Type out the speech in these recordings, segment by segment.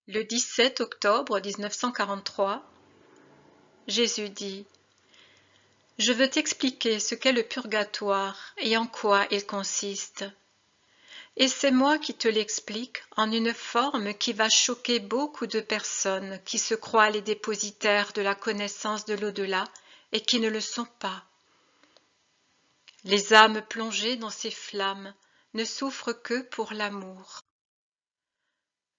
Le 17 octobre 1943, Jésus dit : « Je veux t'expliquer ce qu'est le purgatoire et en quoi il consiste. Et c'est moi qui te l'explique en une forme qui va choquer beaucoup de personnes qui se croient les dépositaires de la connaissance de l'au-delà et qui ne le sont pas. Les âmes plongées dans ces flammes ne souffrent que pour l'amour.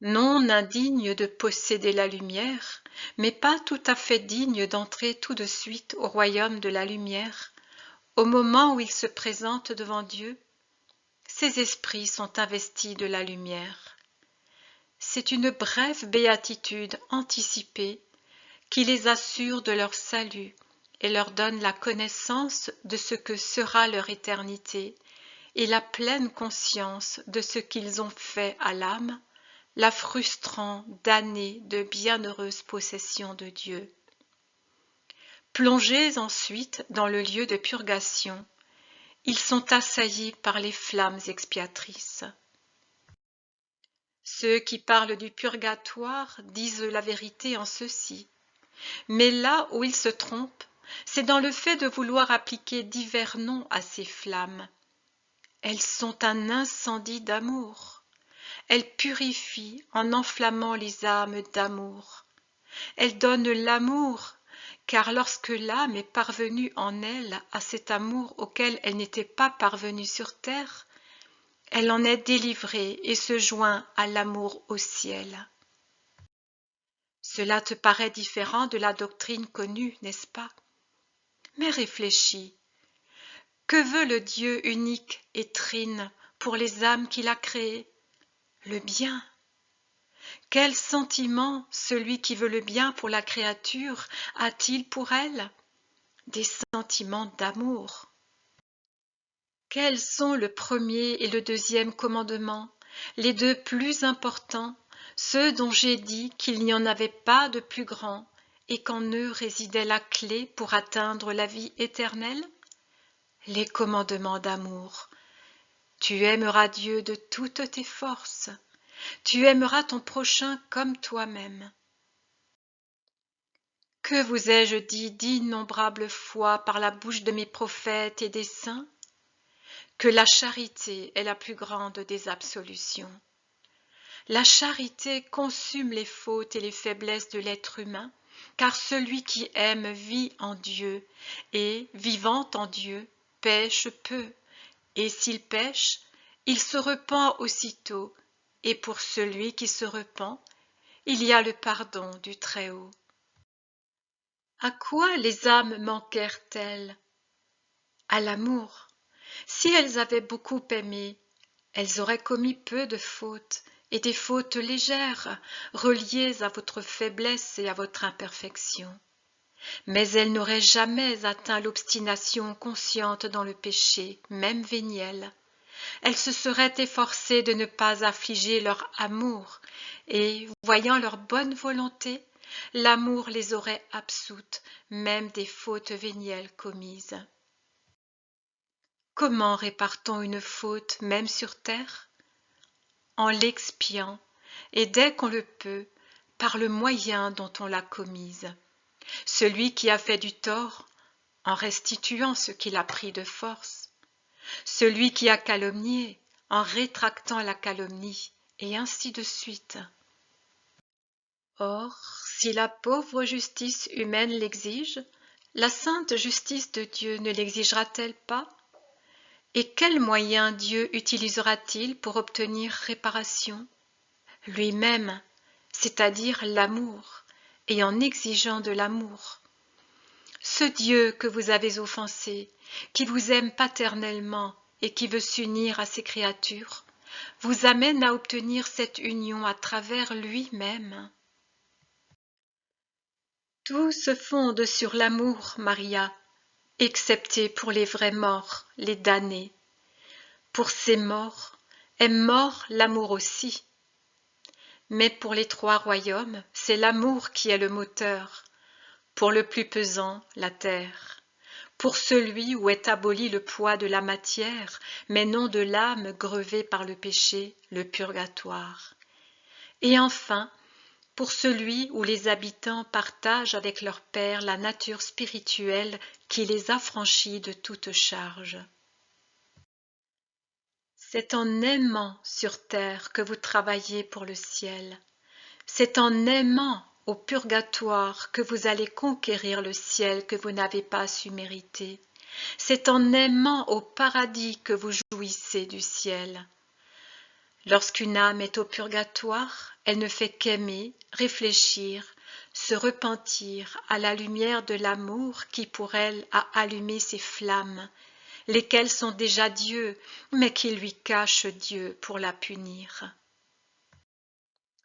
Non indignes de posséder la lumière, mais pas tout à fait dignes d'entrer tout de suite au royaume de la lumière, au moment où ils se présentent devant Dieu, ces esprits sont investis de la lumière. C'est une brève béatitude anticipée qui les assure de leur salut et leur donne la connaissance de ce que sera leur éternité et la pleine conscience de ce qu'ils ont fait à l'âme, la frustrant d'années de bienheureuse possession de Dieu. Plongés ensuite dans le lieu de purgation, ils sont assaillis par les flammes expiatrices. Ceux qui parlent du purgatoire disent la vérité en ceci, mais là où ils se trompent, c'est dans le fait de vouloir appliquer divers noms à ces flammes. Elles sont un incendie d'amour. Elles purifient en enflammant les âmes d'amour. Elles donnent l'amour, car lorsque l'âme est parvenue en elle à cet amour auquel elle n'était pas parvenue sur terre, elle en est délivrée et se joint à l'amour au ciel. Cela te paraît différent de la doctrine connue, n'est-ce pas? Mais réfléchis. Que veut le Dieu unique et trine pour les âmes qu'il a créées? Le bien. Quel sentiment celui qui veut le bien pour la créature a-t-il pour elle? Des sentiments d'amour. Quels sont le premier et le deuxième commandement, les deux plus importants, ceux dont j'ai dit qu'il n'y en avait pas de plus grands et qu'en eux résidait la clé pour atteindre la vie éternelle? Les commandements d'amour. Tu aimeras Dieu de toutes tes forces. Tu aimeras ton prochain comme toi-même. Que vous ai-je dit d'innombrables fois par la bouche de mes prophètes et des saints? Que la charité est la plus grande des absolutions. La charité consume les fautes et les faiblesses de l'être humain, car celui qui aime vit en Dieu, et, vivant en Dieu, pêche peu, et s'il pêche, il se repent aussitôt, et pour celui qui se repent, il y a le pardon du Très-Haut. À quoi les âmes manquèrent-elles? À l'amour. Si elles avaient beaucoup aimé, elles auraient commis peu de fautes, et des fautes légères, reliées à votre faiblesse et à votre imperfection. Mais elles n'auraient jamais atteint l'obstination consciente dans le péché, même véniel. Elles se seraient efforcées de ne pas affliger leur amour, et, voyant leur bonne volonté, l'amour les aurait absoutes, même des fautes vénielles commises. Comment répare-t-on une faute, même sur terre? En l'expiant, et dès qu'on le peut, par le moyen dont on l'a commise. Celui qui a fait du tort, en restituant ce qu'il a pris de force. Celui qui a calomnié, en rétractant la calomnie, et ainsi de suite. Or, si la pauvre justice humaine l'exige, la sainte justice de Dieu ne l'exigera-t-elle pas? Et quels moyens Dieu utilisera-t-il pour obtenir réparation? Lui-même, c'est-à-dire l'amour, et en exigeant de l'amour. Ce Dieu que vous avez offensé, qui vous aime paternellement et qui veut s'unir à ses créatures, vous amène à obtenir cette union à travers lui-même. Tout se fonde sur l'amour, Maria, excepté pour les vrais morts, les damnés. Pour ces morts est mort l'amour aussi. Mais pour les trois royaumes, c'est l'amour qui est le moteur. Pour le plus pesant, la terre. Pour celui où est aboli le poids de la matière, mais non de l'âme grevée par le péché, le purgatoire. Et enfin, pour celui où les habitants partagent avec leur Père la nature spirituelle qui les affranchit de toute charge. C'est en aimant sur terre que vous travaillez pour le ciel. C'est en aimant au purgatoire que vous allez conquérir le ciel que vous n'avez pas su mériter. C'est en aimant au paradis que vous jouissez du ciel. Lorsqu'une âme est au purgatoire, elle ne fait qu'aimer, réfléchir, se repentir à la lumière de l'amour qui pour elle a allumé ses flammes, lesquelles sont déjà Dieu, mais qui lui cachent Dieu pour la punir.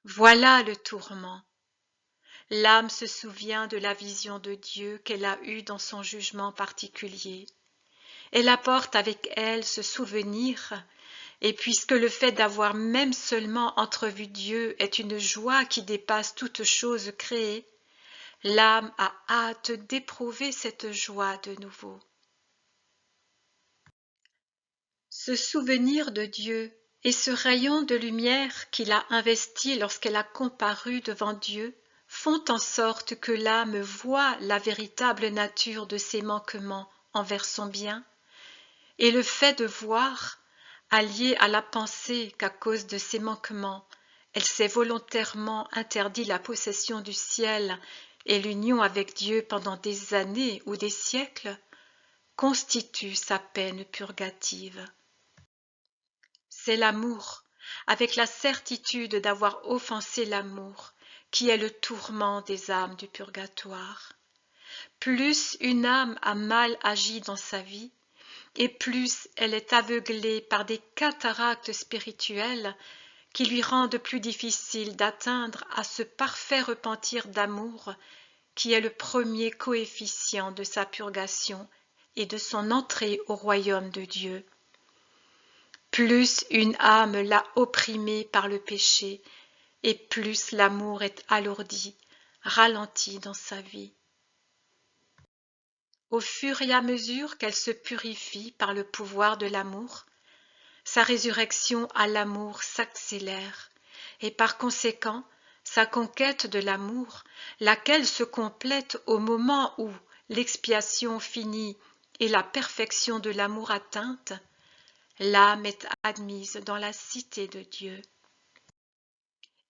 Voilà le tourment. L'âme se souvient de la vision de Dieu qu'elle a eue dans son jugement particulier. Elle apporte avec elle ce souvenir, et puisque le fait d'avoir même seulement entrevu Dieu est une joie qui dépasse toute chose créée, l'âme a hâte d'éprouver cette joie de nouveau. Ce souvenir de Dieu et ce rayon de lumière qui l'a investie lorsqu'elle a comparu devant Dieu font en sorte que l'âme voit la véritable nature de ses manquements envers son bien, et le fait de voir, allié à la pensée qu'à cause de ses manquements, elle s'est volontairement interdit la possession du ciel et l'union avec Dieu pendant des années ou des siècles, constitue sa peine purgative. C'est l'amour, avec la certitude d'avoir offensé l'amour, qui est le tourment des âmes du purgatoire. Plus une âme a mal agi dans sa vie, et plus elle est aveuglée par des cataractes spirituelles qui lui rendent plus difficile d'atteindre à ce parfait repentir d'amour qui est le premier coefficient de sa purgation et de son entrée au royaume de Dieu. Plus une âme l'a opprimée par le péché, et plus l'amour est alourdi, ralenti dans sa vie. Au fur et à mesure qu'elle se purifie par le pouvoir de l'amour, sa résurrection à l'amour s'accélère, et par conséquent, sa conquête de l'amour, laquelle se complète au moment où l'expiation finie et la perfection de l'amour atteinte, l'âme est admise dans la cité de Dieu.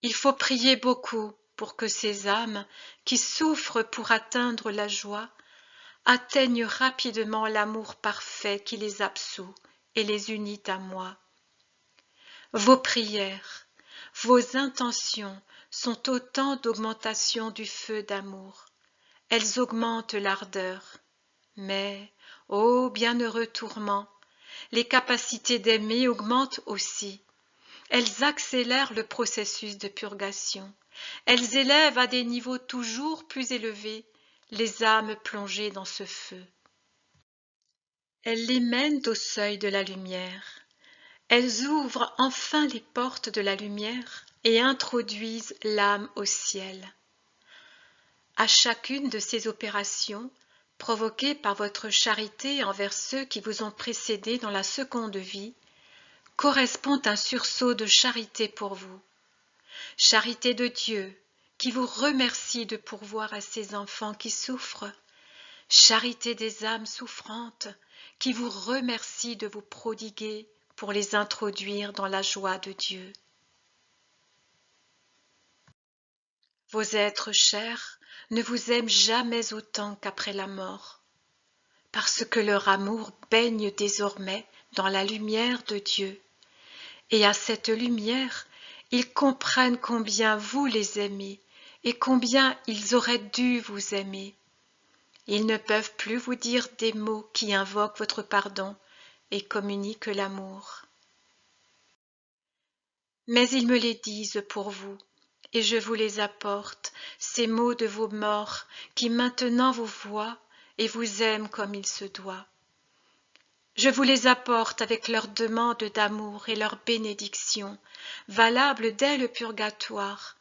Il faut prier beaucoup pour que ces âmes, qui souffrent pour atteindre la joie, atteignent rapidement l'amour parfait qui les absout et les unit à moi. Vos prières, vos intentions sont autant d'augmentation du feu d'amour. Elles augmentent l'ardeur. Mais, ô bienheureux tourment, les capacités d'aimer augmentent aussi. Elles accélèrent le processus de purgation. Elles élèvent à des niveaux toujours plus élevés les âmes plongées dans ce feu. Elles les mènent au seuil de la lumière. Elles ouvrent enfin les portes de la lumière et introduisent l'âme au ciel. À chacune de ces opérations, provoquées par votre charité envers ceux qui vous ont précédé dans la seconde vie, correspond un sursaut de charité pour vous. Charité de Dieu, qui vous remercie de pourvoir à ses enfants qui souffrent. Charité des âmes souffrantes, qui vous remercie de vous prodiguer pour les introduire dans la joie de Dieu. Vos êtres chers ne vous aiment jamais autant qu'après la mort, parce que leur amour baigne désormais dans la lumière de Dieu, et à cette lumière, ils comprennent combien vous les aimez et combien ils auraient dû vous aimer. Ils ne peuvent plus vous dire des mots qui invoquent votre pardon et communiquent l'amour. Mais ils me les disent pour vous, et je vous les apporte, ces mots de vos morts qui maintenant vous voient et vous aiment comme il se doit. Je vous les apporte avec leur demande d'amour et leur bénédiction, valable dès le purgatoire,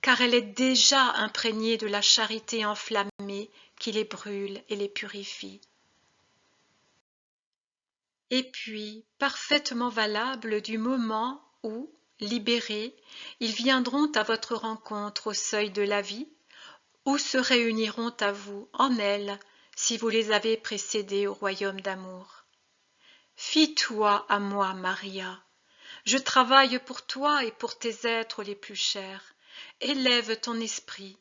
car elle est déjà imprégnée de la charité enflammée qui les brûle et les purifie. Et puis, parfaitement valable du moment où, libérés, ils viendront à votre rencontre au seuil de la vie, ou se réuniront à vous en elle, si vous les avez précédés au royaume d'amour. Fie-toi à moi, Maria. Je travaille pour toi et pour tes êtres les plus chers. Élève ton esprit.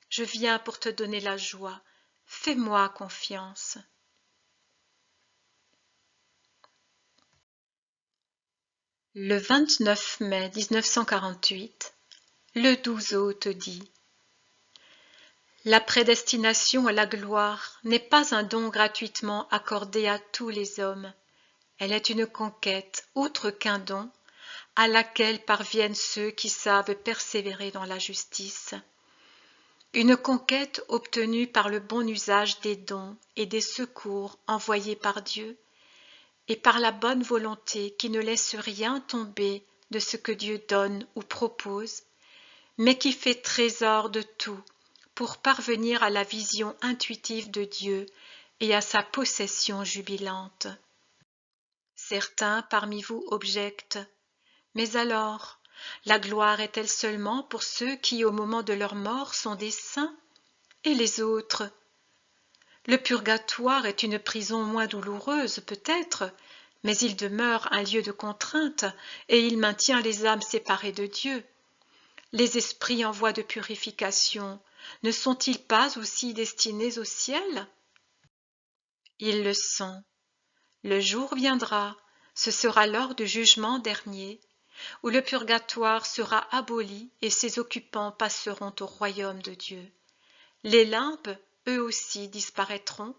Je viens pour te donner la joie. Fais-moi confiance. Le 29 mai 1948, le 12 août dit: La prédestination à la gloire n'est pas un don gratuitement accordé à tous les hommes. Elle est une conquête, outre qu'un don, à laquelle parviennent ceux qui savent persévérer dans la justice. Une conquête obtenue par le bon usage des dons et des secours envoyés par Dieu, et par la bonne volonté qui ne laisse rien tomber de ce que Dieu donne ou propose, mais qui fait trésor de tout pour parvenir à la vision intuitive de Dieu et à sa possession jubilante. Certains parmi vous objectent: mais alors, la gloire est-elle seulement pour ceux qui, au moment de leur mort, sont des saints, et les autres? Le purgatoire est une prison moins douloureuse, peut-être, mais il demeure un lieu de contrainte, et il maintient les âmes séparées de Dieu. Les esprits en voie de purification ne sont-ils pas aussi destinés au ciel? Ils le sont. Le jour viendra, ce sera l'heure du jugement dernier, où le purgatoire sera aboli et ses occupants passeront au royaume de Dieu. Les limbes, eux aussi, disparaîtront,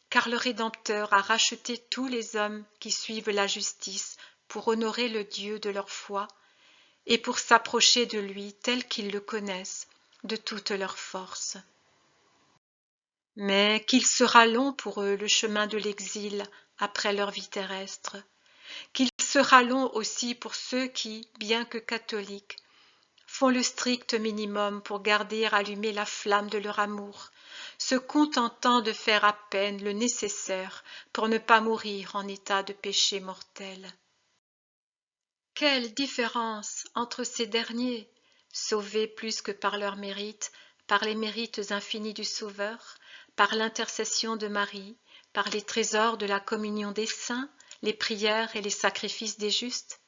car le Rédempteur a racheté tous les hommes qui suivent la justice pour honorer le Dieu de leur foi et pour s'approcher de lui tel qu'ils le connaissent de toute leur force. Mais qu'il sera long pour eux le chemin de l'exil après leur vie terrestre, qu'il sera long aussi pour ceux qui, bien que catholiques, font le strict minimum pour garder allumée la flamme de leur amour, se contentant de faire à peine le nécessaire pour ne pas mourir en état de péché mortel. Quelle différence entre ces derniers, sauvés plus que par leurs mérites, par les mérites infinis du Sauveur, par l'intercession de Marie, par les trésors de la communion des saints, les prières et les sacrifices des justes,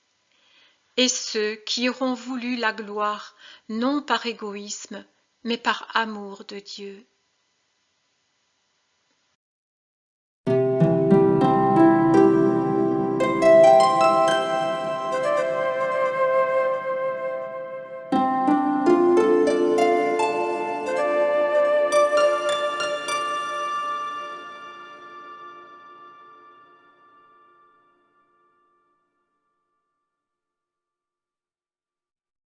et ceux qui auront voulu la gloire non par égoïsme, mais par amour de Dieu